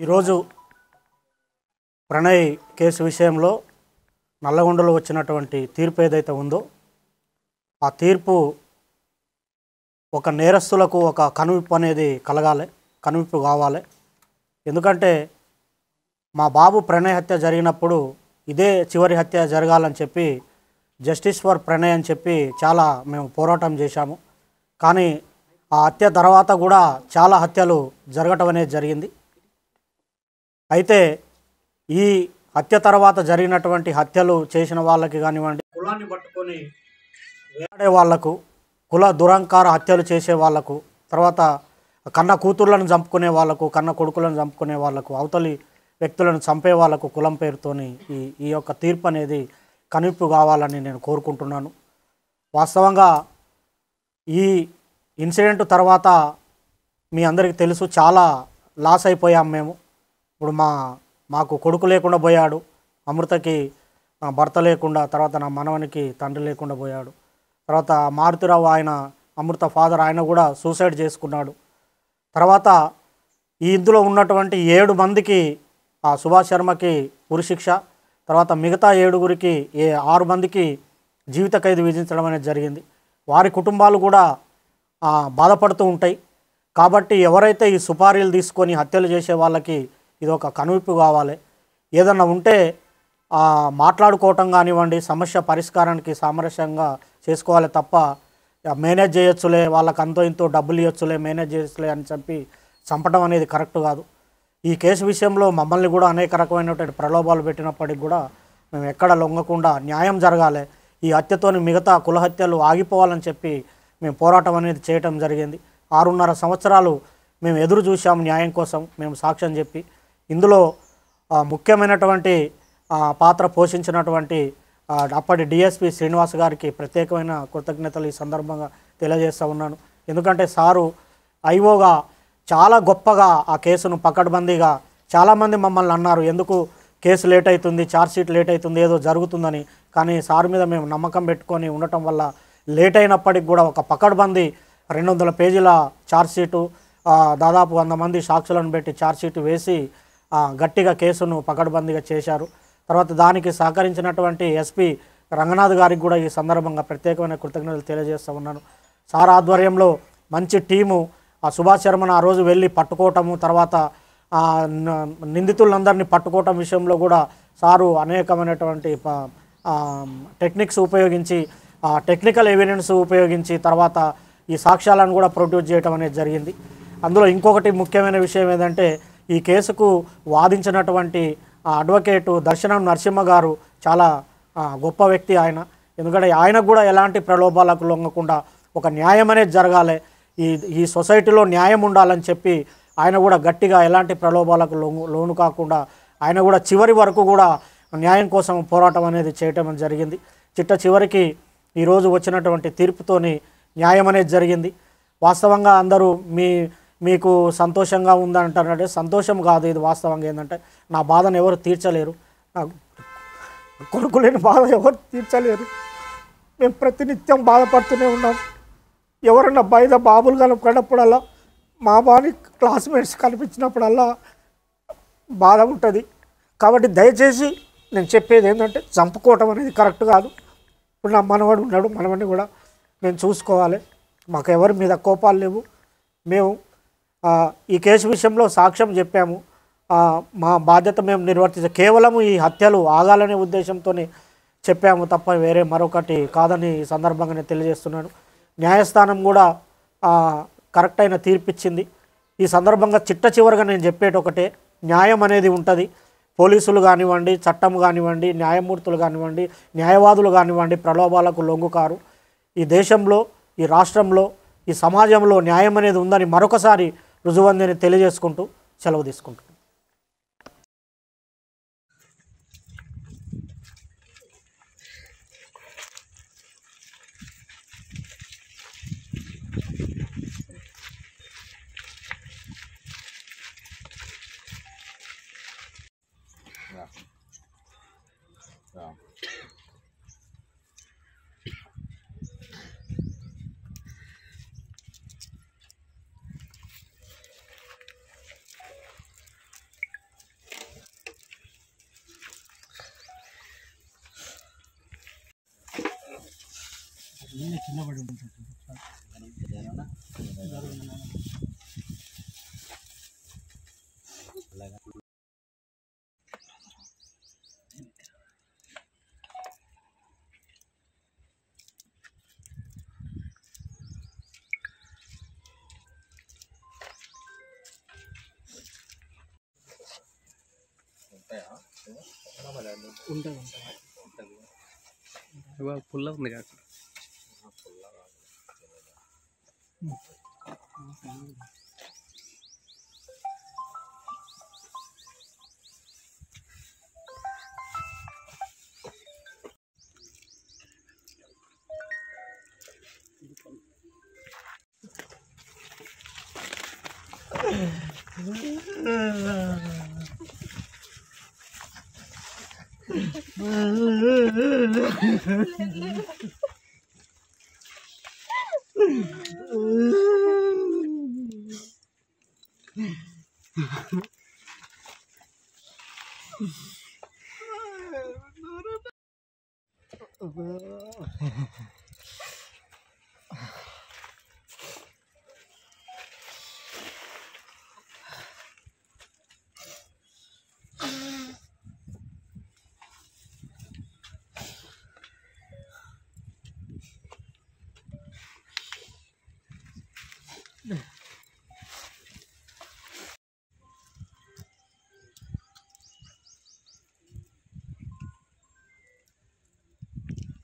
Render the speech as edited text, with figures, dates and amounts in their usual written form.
ఈరోజు ప్రణయ్ కేసు విషయంలో నల్లగొండలో వచ్చినటువంటి తీర్పు ఏదైతే ఉందో ఆ తీర్పు ఒక నేరస్తులకు ఒక కనువిప్పు అనేది కలగాలి, కనువిప్పు కావాలి. ఎందుకంటే మా బాబు ప్రణయ్ హత్య జరిగినప్పుడు ఇదే చివరి హత్య జరగాలని చెప్పి జస్టిస్ ఫర్ ప్రణయ్ అని చెప్పి చాలా మేము పోరాటం చేశాము. కానీ ఆ హత్య తర్వాత కూడా చాలా హత్యలు జరగటం అనేది జరిగింది. అయితే ఈ హత్య తర్వాత జరిగినటువంటి హత్యలు చేసిన వాళ్ళకి కానివ్వండి, కులాన్ని పట్టుకొని వేలాడే వాళ్లకు, కుల దురంకార హత్యలు చేసే వాళ్లకు, తర్వాత కన్న కూతుర్లను చంపుకునే వాళ్లకు, కన్న కొడుకులను చంపుకునే వాళ్లకు, అవతలి వ్యక్తులను చంపే వాళ్లకు కులం పేరుతోని ఈ యొక్క తీర్పు అనేది కనువిప్పు కావాలని నేను కోరుకుంటున్నాను. వాస్తవంగా ఈ ఇన్సిడెంట్ తర్వాత మీ అందరికీ తెలుసు, చాలా లాస్ అయిపోయాం మేము. ఇప్పుడు మాకు కొడుకు లేకుండా పోయాడు, అమృతకి భర్త లేకుండా, తర్వాత నా మనవనికి తండ్రి లేకుండా పోయాడు. తర్వాత మారుతిరావు ఆయన అమృత ఫాదర్ ఆయన కూడా సూసైడ్ చేసుకున్నాడు. తర్వాత ఈ ఇందులో ఉన్నటువంటి 7 మందికి సుభాష్ శర్మకి ఉరిశిక్ష, తర్వాత మిగతా 7గురికి 6 మందికి జీవిత ఖైదు విధించడం అనేది జరిగింది. వారి కుటుంబాలు కూడా బాధపడుతూ ఉంటాయి. కాబట్టి ఎవరైతే ఈ సుపారీలు తీసుకొని హత్యలు చేసే వాళ్ళకి ఇది ఒక కనువిప్పు కావాలి. ఏదన్నా ఉంటే మాట్లాడుకోవటం కానివ్వండి, సమస్య పరిష్కారానికి సామరస్యంగా చేసుకోవాలి తప్ప మేనేజ్ చేయొచ్చులే, వాళ్ళకి అంతో ఇంతో డబ్బులు ఇవ్వచ్చులే, మేనేజ్ చేయొచ్చులే అని చెప్పి చంపడం అనేది కరెక్ట్ కాదు. ఈ కేసు విషయంలో మమ్మల్ని కూడా అనేక రకమైనటువంటి ప్రలోభాలు పెట్టినప్పటికి కూడా మేము ఎక్కడ లొంగకుండా న్యాయం జరగాలి, ఈ హత్యతోని మిగతా కుల హత్యలు ఆగిపోవాలని చెప్పి మేము పోరాటం అనేది చేయటం జరిగింది. 6.5 సంవత్సరాలు మేము ఎదురు చూసాం న్యాయం కోసం, మేము సాక్ష్యం చెప్పి. ఇందులో ముఖ్యమైనటువంటి పాత్ర పోషించినటువంటి అప్పటి డిఎస్పి శ్రీనివాస్ గారికి ప్రత్యేకమైన కృతజ్ఞతలు ఈ సందర్భంగా తెలియజేస్తూ ఉన్నాను. ఎందుకంటే సారు ఐఓగా చాలా గొప్పగా ఆ కేసును పకడ్బందీగా, చాలామంది మమ్మల్ని అన్నారు ఎందుకు కేసు లేట్ అవుతుంది, ఛార్జ్షీట్ లేట్ అవుతుంది, ఏదో జరుగుతుందని. కానీ సార్ మీద మేము నమ్మకం పెట్టుకొని ఉండటం వల్ల లేట్ అయినప్పటికి కూడా ఒక పకడ్బందీ 200 పేజీల ఛార్జ్షీటు, దాదాపు 100 మంది సాక్షులను పెట్టి ఛార్జ్షీట్ వేసి గట్టిగా కేసును పకడ్బందీగా చేశారు. తర్వాత దానికి సహకరించినటువంటి ఎస్పీ రంగనాథ్ గారికి కూడా ఈ సందర్భంగా ప్రత్యేకమైన కృతజ్ఞతలు తెలియజేస్తూ ఉన్నాను. సార్ ఆధ్వర్యంలో మంచి టీము సుభాష్ శర్మను ఆ రోజు వెళ్ళి పట్టుకోవటము, తర్వాత నిందితులందరినీ పట్టుకోవటం విషయంలో కూడా సారు అనేకమైనటువంటి టెక్నిక్స్ ఉపయోగించి, టెక్నికల్ ఎవిడెన్స్ ఉపయోగించి తర్వాత ఈ సాక్ష్యాలను కూడా ప్రొడ్యూస్ చేయడం అనేది జరిగింది. అందులో ఇంకొకటి ముఖ్యమైన విషయం ఏంటంటే ఈ కేసుకు వాదించినటువంటి అడ్వకేటు దర్శనం నరసింహ గారు చాలా గొప్ప వ్యక్తి ఆయన. ఎందుకంటే ఆయనకు కూడా ఎలాంటి ప్రలోభాలకు లొంగకుండా ఒక న్యాయం అనేది జరగాలి, ఈ సొసైటీలో న్యాయం ఉండాలని చెప్పి ఆయన కూడా గట్టిగా ఎలాంటి ప్రలోభాలకు లోను కాకుండా ఆయన కూడా చివరి వరకు కూడా న్యాయం కోసం పోరాటం అనేది చేయటం జరిగింది. చివరికి ఈరోజు వచ్చినటువంటి తీర్పుతోని న్యాయం అనేది జరిగింది. వాస్తవంగా అందరూ మీకు సంతోషంగా ఉందంటారంటే సంతోషం కాదు, ఇది వాస్తవంగా ఏంటంటే నా బాధను ఎవరు తీర్చలేరు, నా కొడుకు లేని బాధ ఎవరు తీర్చలేరు. మేము ప్రతినిత్యం బాధపడుతూనే ఉన్నాం. ఎవరన్నా బయట బాబులు కనపడినప్పుడల్లా, మా బాని క్లాస్మేట్స్ కనిపించినప్పుడల్లా బాధ ఉంటుంది. కాబట్టి దయచేసి నేను చెప్పేది ఏంటంటే చంపుకోవటం అనేది కరెక్ట్ కాదు. ఇప్పుడు నా మనవాడు ఉన్నాడు, మనవాడిని కూడా మేము చూసుకోవాలి. మాకు ఎవరి మీద కోపాలు లేవు. మేము ఈ కేసు విషయంలో సాక్ష్యం చెప్పాము, మా బాధ్యత మేము నిర్వర్తించాం. కేవలం ఈ హత్యలు ఆగాలనే ఉద్దేశంతోనే చెప్పాము తప్ప వేరే మరొకటి కాదని ఈ సందర్భంగా నేను తెలియజేస్తున్నాను. న్యాయస్థానం కూడా కరెక్ట్ అయిన తీర్పిచ్చింది. ఈ సందర్భంగా చివరగా నేను చెప్పేటి ఒకటే, న్యాయం అనేది ఉంటుంది. పోలీసులు కానివ్వండి, చట్టం కానివ్వండి, న్యాయమూర్తులు కానివ్వండి, న్యాయవాదులు కానివ్వండి ప్రలోభాలకు లొంగుకారు. ఈ దేశంలో, ఈ రాష్ట్రంలో, ఈ సమాజంలో న్యాయం అనేది ఉందని మరొకసారి రుజువందని తెలియజేసుకుంటూ సెలవు తీసుకుంటున్నాను. కింద పడి ఉంటుంది. పుల్ల ఉంది కాక